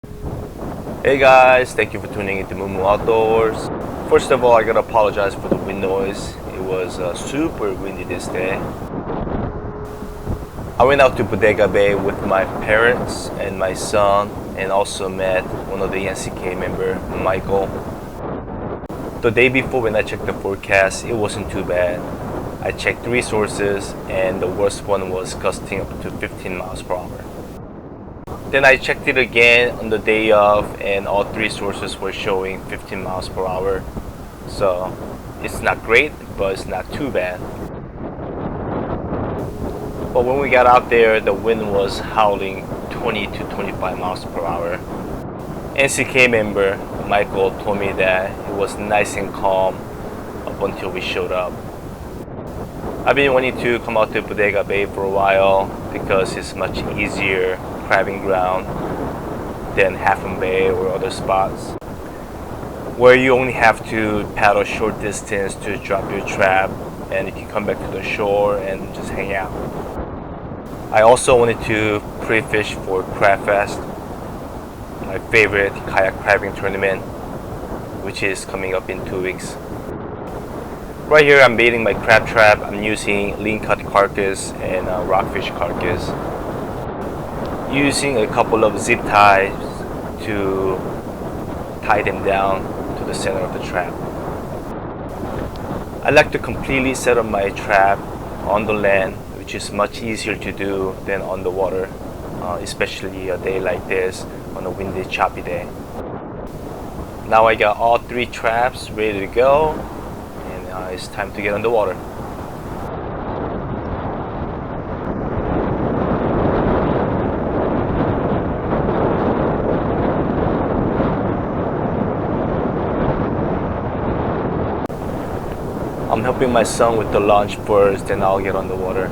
Hey guys, thank you for tuning into Moo Outdoors. First of all, I gotta apologize for the wind noise. It was super windy this day. I went out to Bodega Bay with my parents and my son, and also met one of the NCK member, Michael. The day before, when I checked the forecast, it wasn't too bad. I checked 3 sources, and the worst one was gusting up to 15 miles per hour. Then I checked it again on the day of, and all 3 sources were showing 15 miles per hour. So it's not great, but it's not too bad. But when we got out there, the wind was howling 20 to 25 miles per hour. NCK member Michael told me that it was nice and calm up until we showed up. I've been wanting to come out to Bodega Bay for a while because it's much easier crabbing ground than Half Moon Bay or other spots where you only have to paddle short distance to drop your trap and you can come back to the shore and just hang out. I also wanted to pre-fish for Crab Fest, my favorite kayak crabbing tournament, which is coming up in 2 weeks. Right here I'm baiting my crab trap. I'm using lean cut carcass and rockfish carcass, using a couple of zip ties to tie them down to the center of the trap. I like to completely set up my trap on the land, which is much easier to do than on the water, especially a day like this on a windy, choppy day. Now I got all 3 traps ready to go, and it's time to get on the water. I'm helping my son with the launch first, then I'll get on the water.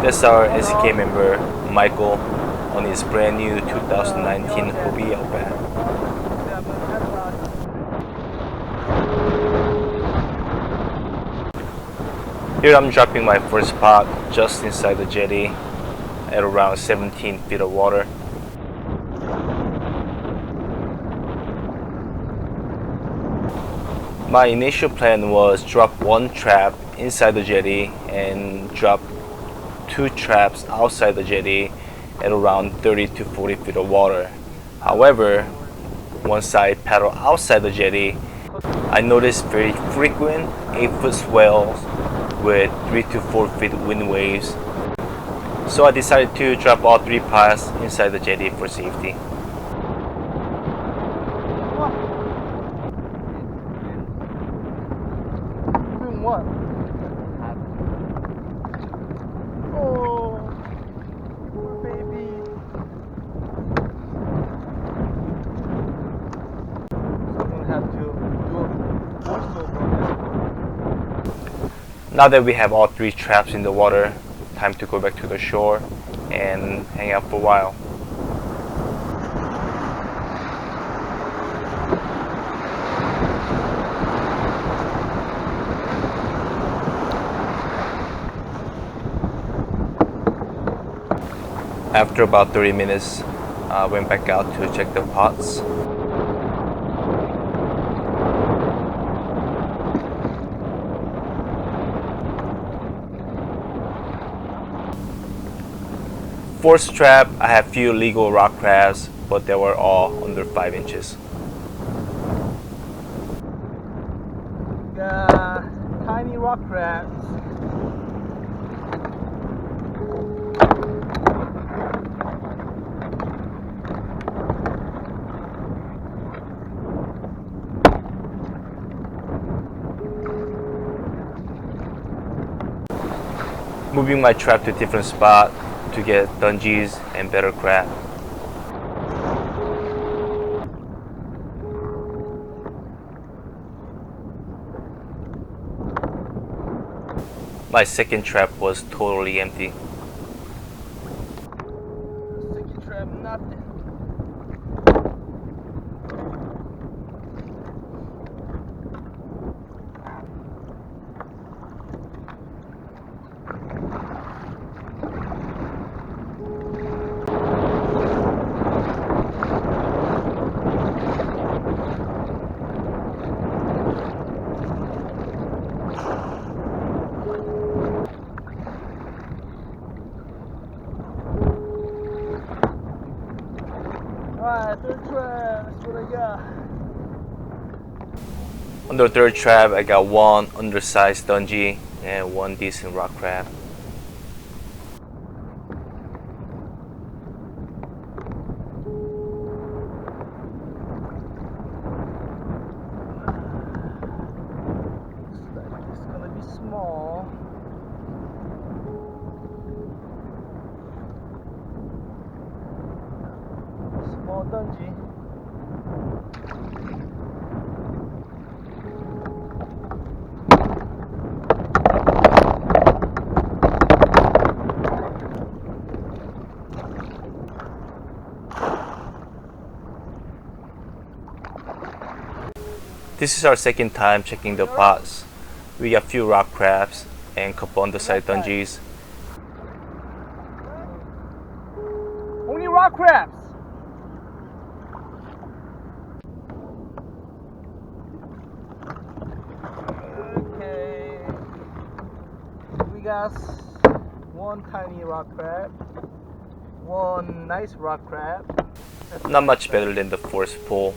That's our SK member Michael on his brand new 2019 Hobie Outback. Here I'm dropping my first pot just inside the jetty at around 17 feet of water. My initial plan was drop 1 trap inside the jetty and drop 2 traps outside the jetty at around 30 to 40 feet of water. However, once I paddle outside the jetty, I noticed very frequent 8-foot swells with 3 to 4 feet wind waves. So I decided to drop all 3 pots inside the jetty for safety. Doing what? Oh, poor baby. So I'm gonna have to do a voiceover on this. Now that we have all 3 traps in the water, time to go back to the shore and hang out for a while. After about 30 minutes, I went back out to check the pots. Fourth trap, I had few legal rock crabs, but they were all under 5 inches. got tiny rock crabs. Moving my trap to a different spot to get dungees and better crab. My second trap was totally empty. Second trap, nothing. Alright, third trap, that's what I got. On the third trap, I got one undersized dungey and one decent rock crab. Looks like it's gonna be small. Small dungey. This is our second time checking the pots. We got few rock crabs and a couple undersized dungees. Only rock crabs. Okay. We got one tiny rock crab, one nice rock crab. Not much better than the first pull.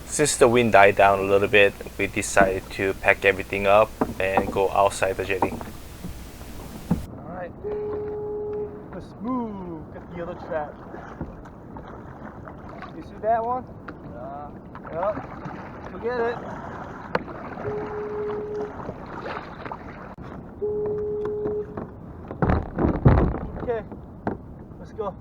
Since the wind died down a little bit, we decided to pack everything up and go outside the jetty. Alright. Let's move. Get the other trap. You see that one? Yep. Forget it. Okay. Let's go.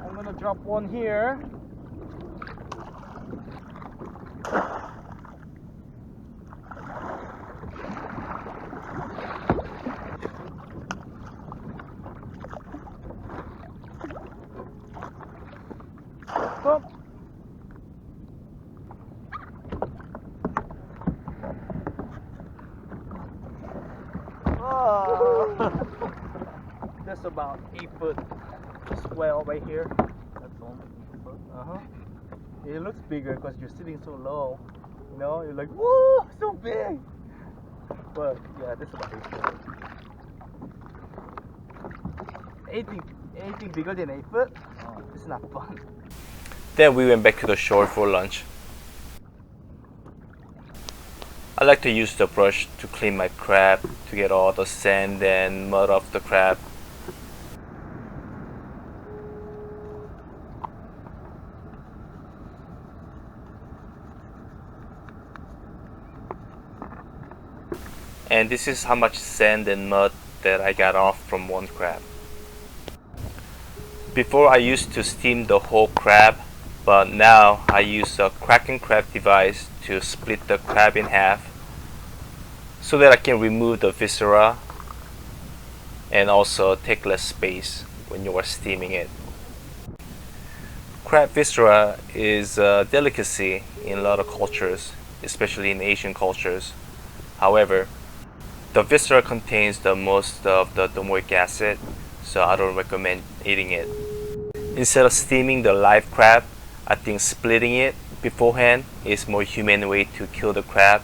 I'm gonna drop one here. Boom. Oh. That's about 8 foot swell right here. That's only 8 foot. It looks bigger because you're sitting so low. You know, you're like, whoa, so big. But yeah, that's about 8 foot. Anything bigger than 8 foot, it's not fun. Then we went back to the shore for lunch. I like to use the brush to clean my crab to get all the sand and mud off the crab. And this is how much sand and mud that I got off from one crab. Before I used to steam the whole crab, but now I use a cracking crab device to split the crab in half so that I can remove the viscera and also take less space when you are steaming it. Crab viscera is a delicacy in a lot of cultures, especially in Asian cultures. However, the viscera contains the most of the domoic acid, so I don't recommend eating it. Instead of steaming the live crab, I think splitting it beforehand is more humane way to kill the crab.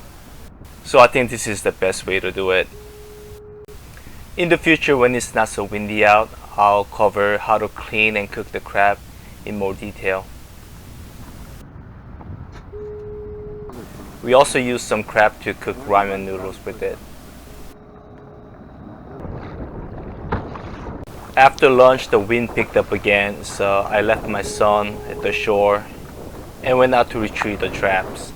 So I think this is the best way to do it. In the future, when it's not so windy out, I'll cover how to clean and cook the crab in more detail. We also use some crab to cook ramen noodles with it. After lunch, the wind picked up again, so I left my son at the shore and went out to retrieve the traps.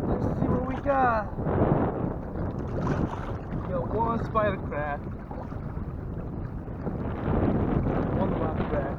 Let's see what we got. We got one spider crab, one rock crab.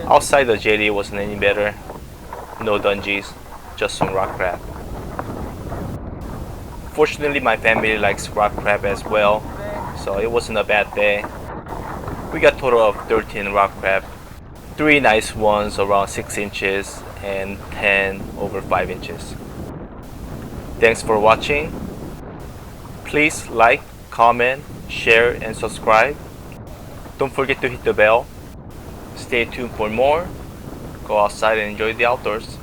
Outside the jetty wasn't any better. No dungeons, just some rock crab. Fortunately, my family likes rock crab as well, so it wasn't a bad day. We got a total of 13 rock crab. 3 nice ones around 6 inches and 10 over 5 inches. Thanks for watching. Please like, comment, share, and subscribe. Don't forget to hit the bell. Stay tuned for more. Go outside and enjoy the outdoors.